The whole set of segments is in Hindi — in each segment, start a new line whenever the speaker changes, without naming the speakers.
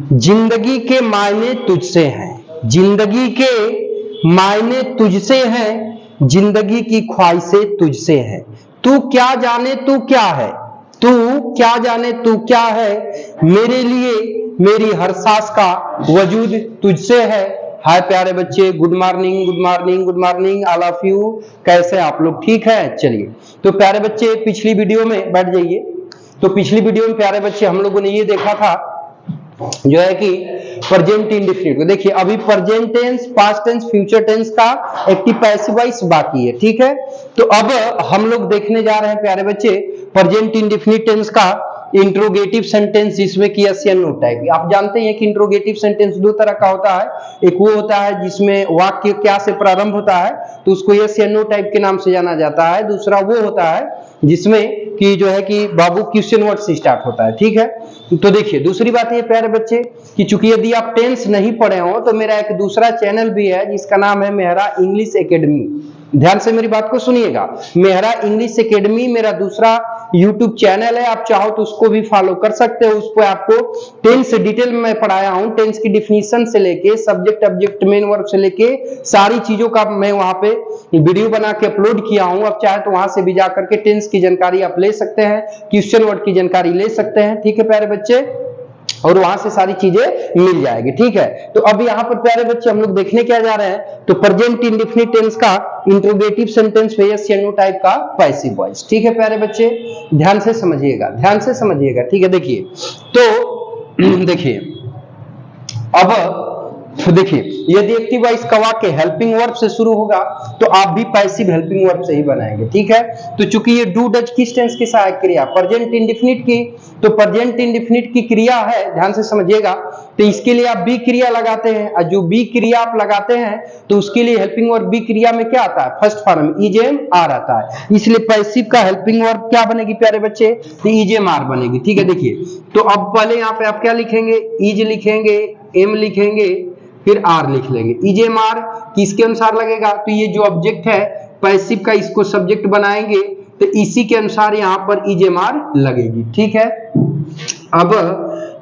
जिंदगी के मायने तुझसे हैं, जिंदगी के मायने तुझसे हैं, जिंदगी की ख्वाहिशें तुझसे हैं। तू क्या जाने तू क्या है, तू क्या जाने तू क्या है, मेरे लिए मेरी हर सांस का वजूद तुझसे है। हाय प्यारे बच्चे, good morning good morning good morning all of you. कैसे आप लोग, ठीक है? चलिए, तो प्यारे बच्चे पिछली वीडियो में बैठ जाइए। तो पिछली वीडियो में प्यारे बच्चे हम लोगों ने ये देखा था जो है कि प्रेजेंट इंडेफिनिट को देखिए, अभी present tense, past tense, future tense का एक्टिव पैसिव वॉइस बाकी है, ठीक है? तो अब हम लोग देखने जा रहे हैं प्यारे बच्चे प्रेजेंट इंडेफिनिट टेंस का इंट्रोगेटिव सेंटेंस, जिसमें कि यस या नो टाइप। आप जानते हैं कि इंट्रोगेटिव सेंटेंस दो तरह का होता है। एक वो होता है जिसमें वाक्य क्या से प्रारंभ होता है तो उसको यस या नो टाइप के नाम से जाना जाता है। दूसरा वो होता है जिसमें कि जो है कि बाबू क्वेश्चन वर्ड से स्टार्ट होता है, ठीक है? तो देखिए, दूसरी बात ये प्यारे बच्चे कि चूंकि यदि आप टेंस नहीं पढ़े हो तो मेरा एक दूसरा चैनल भी है जिसका नाम है मेहरा इंग्लिश एकेडमी। ध्यान से मेरी बात को सुनिएगा। मेहरा इंग्लिश एकेडमी मेरा दूसरा यूट्यूब चैनल है। आप चाहो तो उसको भी फॉलो कर सकते हो। उस पर आपको टेंस से डिटेल में पढ़ाया हूं, टेंस की डिफिनीशन से लेके सब्जेक्ट ऑब्जेक्ट मेन वर्ब से लेके सारी चीजों का मैं वहां पे वीडियो बना के अपलोड किया हूं। आप चाहे तो वहां से भी जाकर के टेंस की जानकारी आप ले सकते हैं, क्वेश्चन वर्ड की जानकारी ले सकते हैं, ठीक है प्यारे बच्चे? और वहां से सारी चीजें मिल जाएगी, ठीक है? तो अब यहाँ पर प्यारे बच्चे हम लोग देखने क्या जा रहे हैं, तो प्रेजेंट इंडेफिनिट टेंस का इंट्रोगेटिव सेंटेंस में यस या नो टाइप का पैसिव वॉइस, ठीक है प्यारे बच्चे? ध्यान से समझिएगा, ध्यान से समझिएगा, ठीक है? देखिए, तो देखिए अब तो देखिए, यदि एक्टिव वॉइस का वाक्य हेल्पिंग वर्ब से शुरू होगा तो आप भी पैसिव हेल्पिंग वर्ब से ही बनाएंगे, ठीक है? तो चूंकि ये डू डज किस टेंस की सहायक क्रिया प्रेजेंट इंडेफिनिट की, तो प्रेजेंट इंडेफिनिट की क्रिया है, ध्यान से समझिएगा। तो इसके लिए आप बी क्रिया लगाते हैं, और जो बी क्रिया आप लगाते हैं तो उसके लिए हेल्पिंग वर्ब बी क्रिया में क्या आता है? फर्स्ट फॉर्म इजेम आर आता है। इसलिए पैसिव का हेल्पिंग वर्ब क्या बनेगी प्यारे बच्चे? तो इजेम आर बनेगी, ठीक है? देखिए, तो अब पहले यहाँ पे आप क्या लिखेंगे? इज लिखेंगे, एम लिखेंगे, फिर आर लिख लेंगे। इजेम आर किसके अनुसार लगेगा? तो ये जो ऑब्जेक्ट है पैसिव का, इसको सब्जेक्ट बनाएंगे तो इसी के अनुसार यहाँ पर इजेम आर लगेगी, ठीक है? अब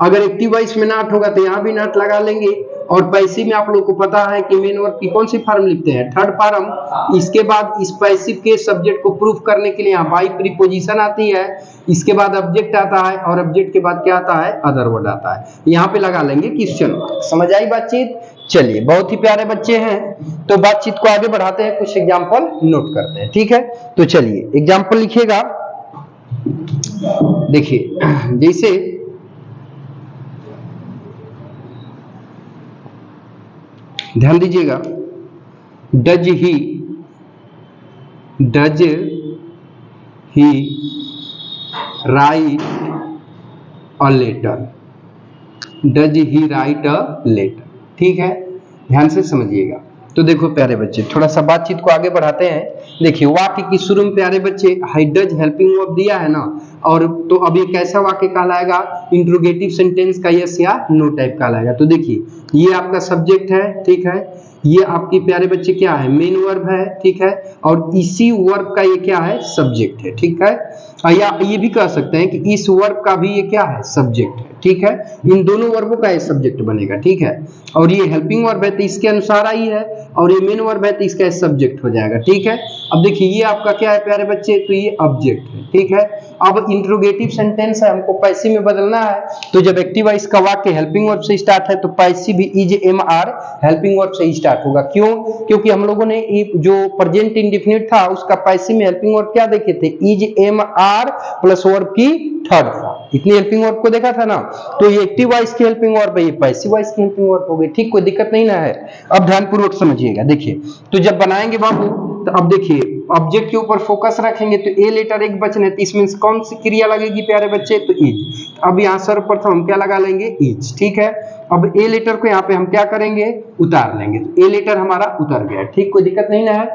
अगर एक्टिव वॉइस में नॉट होगा तो यहाँ भी नॉट लगा लेंगे। और पैसिव में आप लोगों को पता है कि मेन वर्ब की कौन सी फॉर्म लिखते हैं? Third form. इसके बाद इस पैसिव के सब्जेक्ट को प्रूफ करने के लिए यहाँ बाई प्रीपोजिशन आती है, इसके बाद ऑब्जेक्ट आता है, और ऑब्जेक्ट के बाद क्या आता है? अदर वर्ड आता है। यहाँ पे लगा लेंगे क्वेश्चन। समझ आई बातचीत? चलिए, बहुत ही प्यारे बच्चे हैं, तो बातचीत को आगे बढ़ाते हैं, कुछ एग्जाम्पल नोट करते हैं, ठीक है? तो चलिए एग्जाम्पल लिखिएगा। देखिए, जैसे ध्यान दीजिएगा, does he write a letter, does he write a letter, ठीक है? ध्यान से समझिएगा। तो देखो प्यारे बच्चे, थोड़ा सा बातचीत को आगे बढ़ाते हैं। देखिए, वाक्य की शुरू में प्यारे बच्चे हाई डज हेल्पिंग वर्ब दिया है ना, और तो अब ये कैसा वाक्य कहलाएगा? इंट्रोगेटिव सेंटेंस का यस या नो टाइप कहलाएगा। तो देखिए, ये आपका सब्जेक्ट है, ठीक है? ये आपकी प्यारे बच्चे क्या है? मेन वर्ब है, ठीक है? और इसी वर्ब का ये क्या है? सब्जेक्ट है, ठीक है? या ये भी कह सकते हैं कि इस वर्ब का भी ये क्या है? सब्जेक्ट है, ठीक है? इन दोनों वर्बों का ये सब्जेक्ट बनेगा, ठीक है? और ये हेल्पिंग वर्ब है तो इसके अनुसार आई है, और ये मेन वर्ब है तो इसका सब्जेक्ट हो जाएगा, ठीक है? अब देखिए, ये आपका क्या है प्यारे बच्चे? तो ये ऑब्जेक्ट है, ठीक है? अब इंट्रोगेटिव सेंटेंस है, हमको पैसिव में बदलना है। तो जब एक्टिव वॉइस का वाक्य हेल्पिंग वर्ब से स्टार्ट है तो पैसिव भी is am are helping verb से स्टार्ट होगा। क्यों? क्योंकि हम लोगों ने जो प्रेजेंट इंडेफिनिट था उसका पैसिव में हेल्पिंग वर्ब क्या देखे थे? Is am are plus verb की थर्ड फॉर्म, इतनी हेल्पिंग वर्ब को देखा था ना। तो ये एक्टिव वॉइस की हेल्पिंग वर्ब है, ये पैसिव वॉइस की हेल्पिंग वर्ब हो गई, ठीक? कोई दिक्कत नहीं ना है? अब ध्यानपूर्वक समझिएगा। देखिए, तो जब बनाएंगे बाबू, तो अब देखिए ऑब्जेक्ट के ऊपर फोकस रखेंगे तो ए लेटर एक बचने, तो इसमें कौन सी क्रिया लगेगी प्यारे बच्चे? तो इज। अब यहाँ सर्वप्रथम हम क्या लगा लेंगे? इज, ठीक है? अब ए लेटर को यहाँ पे हम क्या करेंगे? उतार लेंगे। तो ए लेटर हमारा उतर गया, ठीक? कोई दिक्कत नहीं ना है?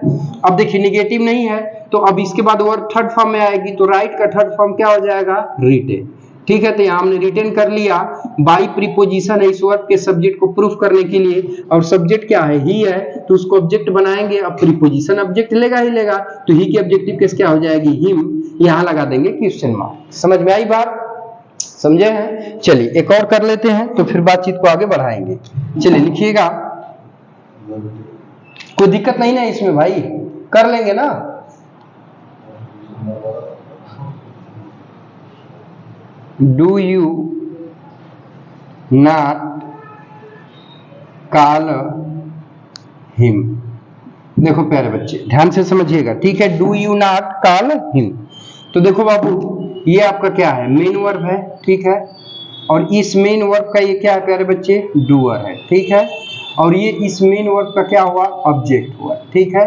अब देखिए, निगेटिव नहीं है तो अब इसके बाद वर्ब थर्ड फॉर्म में आएगी, तो राइट का थर्ड फॉर्म क्या हो जाएगा? रिटेन, ठीक है? तो यहाँ हमने रिटेन कर लिया। बाई प्रीपोजिशन है इस वर्ब के सब्जेक्ट को प्रूफ करने के लिए, और सब्जेक्ट क्या है? ही है, तो उसको ऑब्जेक्ट बनाएंगे। अब प्रीपोजिशन ऑब्जेक्ट लेगा ही लेगा, तो ही की ऑब्जेक्टिव केस क्या हो जाएगी? हिम। यहाँ लगा देंगे क्वेश्चन मार्क। समझ में आई बात? समझे हैं? चलिए एक और कर लेते हैं तो फिर बातचीत को आगे बढ़ाएंगे। चलिए लिखिएगा, कोई दिक्कत नहीं ना इसमें भाई, कर लेंगे ना। Do you not call him. देखो प्यारे बच्चे ध्यान से समझिएगा, ठीक है। Do you not call him, तो देखो बाबू ये आपका क्या है, मेन वर्ब है, ठीक है। और इस मेन वर्ब का ये क्या है प्यारे बच्चे, डूअर है, ठीक है। और ये इस मेन वर्ब का क्या हुआ, ऑब्जेक्ट हुआ, ठीक है।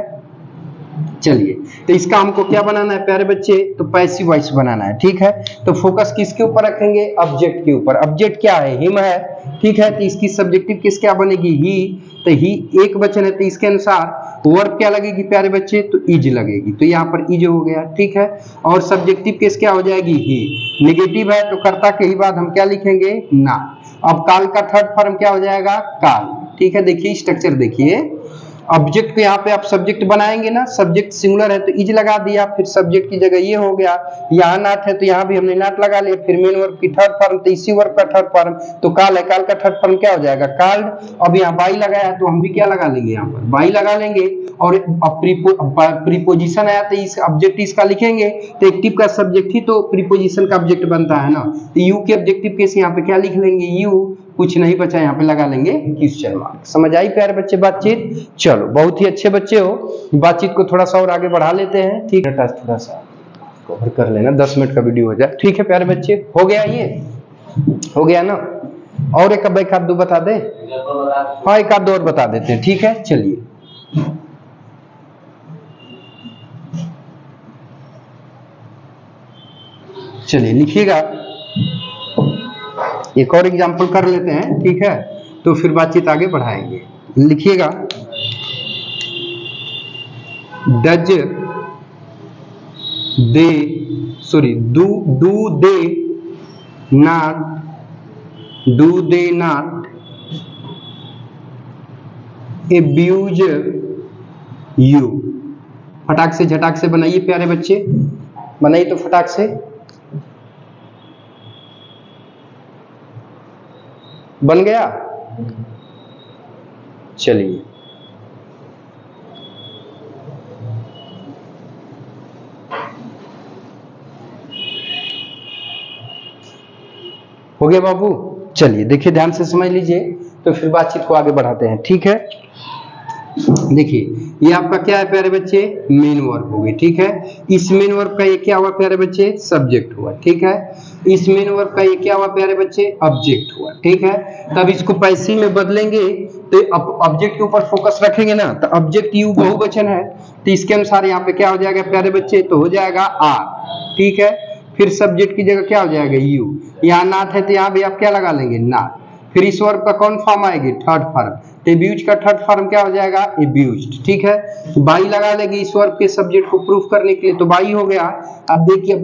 चलिए तो इसका हमको क्या बनाना है प्यारे बच्चे, तो पैसिव वॉइस बनाना है, ठीक है। तो फोकस किसके ऊपर रखेंगे, ऑब्जेक्ट के ऊपर। ऑब्जेक्ट क्या है, हिम है, ठीक है। तो इसकी सब्जेक्टिव किस क्या बनेगी, ही। तो ही एक वचन है तो इसके अनुसार वर्ब क्या लगेगी प्यारे बच्चे, तो इज लगेगी। तो यहाँ पर इज हो गया, ठीक है। और सब्जेक्टिव किस क्या हो जाएगी, ही। नेगेटिव है तो कर्ता के ही बाद हम क्या लिखेंगे, ना। अब काल का थर्ड फॉर्म क्या हो जाएगा, काल, ठीक है। देखिए स्ट्रक्चर देखिए, ऑब्जेक्ट को यहाँ पे आप सब्जेक्ट बनाएंगे ना, सब्जेक्ट सिंगुलर है तो इज लगा दिया, फिर सब्जेक्ट की जगह ये हो गया। यहाँ नाट है तो यहाँ भी हमने नाट लगा लिया, फिर मेन वर्ब की थर्ड फॉर्म तो इसी वर्ब का थर्ड फॉर्म तो काल है, काल का थर्ड फॉर्म क्या हो जाएगा, काल्ड। अब यहाँ बाई लगाया तो हम भी क्या लगा लेंगे, यहाँ पर बाई लगा लेंगे। और प्रीपोजिशन आया तो इस ऑब्जेक्ट इसका लिखेंगे, तो एक्टिव का सब्जेक्ट ही तो प्रीपोजिशन का ऑब्जेक्ट बनता है ना। तो यू के ऑब्जेक्टिव केस यहाँ पे क्या लिख लेंगे, यू, कुछ नहीं बचा यहाँ पे लगा लेंगे क्वेश्चन मार्क। समझ आई प्यारे बच्चे बातचीत? चलो बहुत ही अच्छे बच्चे हो, बातचीत को थोड़ा सा और आगे बढ़ा लेते हैं, ठीक है। थोड़ा सा कवर कर लेना, 10 मिनट का वीडियो हो जाए, ठीक है प्यारे बच्चे। हो गया, ये हो गया ना। और एक आध दो बता दे, हाँ एक आध दो और बता देते हैं, ठीक है। चलिए चलिए लिखिएगा, एक और एग्जाम्पल कर लेते हैं, ठीक है। तो फिर बातचीत आगे बढ़ाएंगे। लिखिएगा, does they do they not abuse you. फटाक से झटाक से बनाइए प्यारे बच्चे, बनाइए तो फटाक से, बन गया। चलिए हो गया बाबू। चलिए देखिए ध्यान से समझ लीजिए, तो फिर बातचीत को आगे बढ़ाते हैं, ठीक है। देखिए ये आपका क्या है प्यारे बच्चे, मेन वर्ब हो गई, ठीक है। इस मेन वर्ब का ये क्या हुआ प्यारे बच्चे, सब्जेक्ट हुआ, ठीक है। इस मेन वर्ब का ये क्या हुआ प्यारे बच्चे, ऑब्जेक्ट हुआ, ठीक है। तब इसको पैसिव में बदलेंगे तो ऑब्जेक्ट के ऊपर फोकस रखेंगे ना, तो ऑब्जेक्ट यू बहुवचन है तो इसके अनुसार यहाँ पे क्या हो जाएगा प्यारे बच्चे, तो हो जाएगा आर, ठीक है। फिर सब्जेक्ट की जगह क्या हो जाएगा, यू। यहाँ नाट है तो यहाँ भी आप क्या लगा लेंगे, नाट। फिर इस वर्ब का कौन फॉर्म आएगी, थर्ड फॉर्म। तो एब्यूज का थर्ड फॉर्म क्या हो जाएगा, एब्यूज्ड, ठीक है। तो बाई लगा लेंगे इस वर्ब के सब्जेक्ट को प्रूफ करने के लिए, तो बाई हो गया। अब देखिए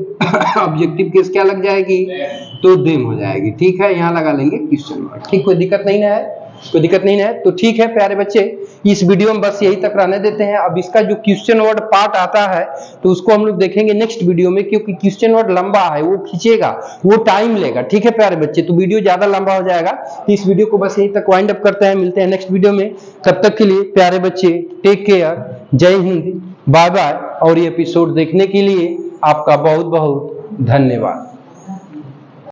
ऑब्जेक्टिव केस क्या लग जाएगी, तो देम हो जाएगी, ठीक है। यहाँ लगा लेंगे क्वेश्चन मार्क, ठीक। कोई दिक्कत नहीं ना है, कोई दिक्कत नहीं है, तो ठीक है प्यारे बच्चे। इस वीडियो में बस यही तक रहने देते हैं। अब इसका जो क्वेश्चन वर्ड पार्ट आता है तो उसको हम लोग देखेंगे नेक्स्ट वीडियो में, क्योंकि क्वेश्चन वर्ड लंबा है, वो खींचेगा, वो टाइम लेगा, ठीक है प्यारे बच्चे। तो वीडियो ज्यादा लंबा हो जाएगा, तो इस वीडियो को बस यही तक वाइंड अप करते हैं, मिलते हैं नेक्स्ट वीडियो में। तब तक के लिए प्यारे बच्चे टेक केयर, जय हिंद, बाय बाय। और ये एपिसोड देखने के लिए आपका बहुत बहुत धन्यवाद।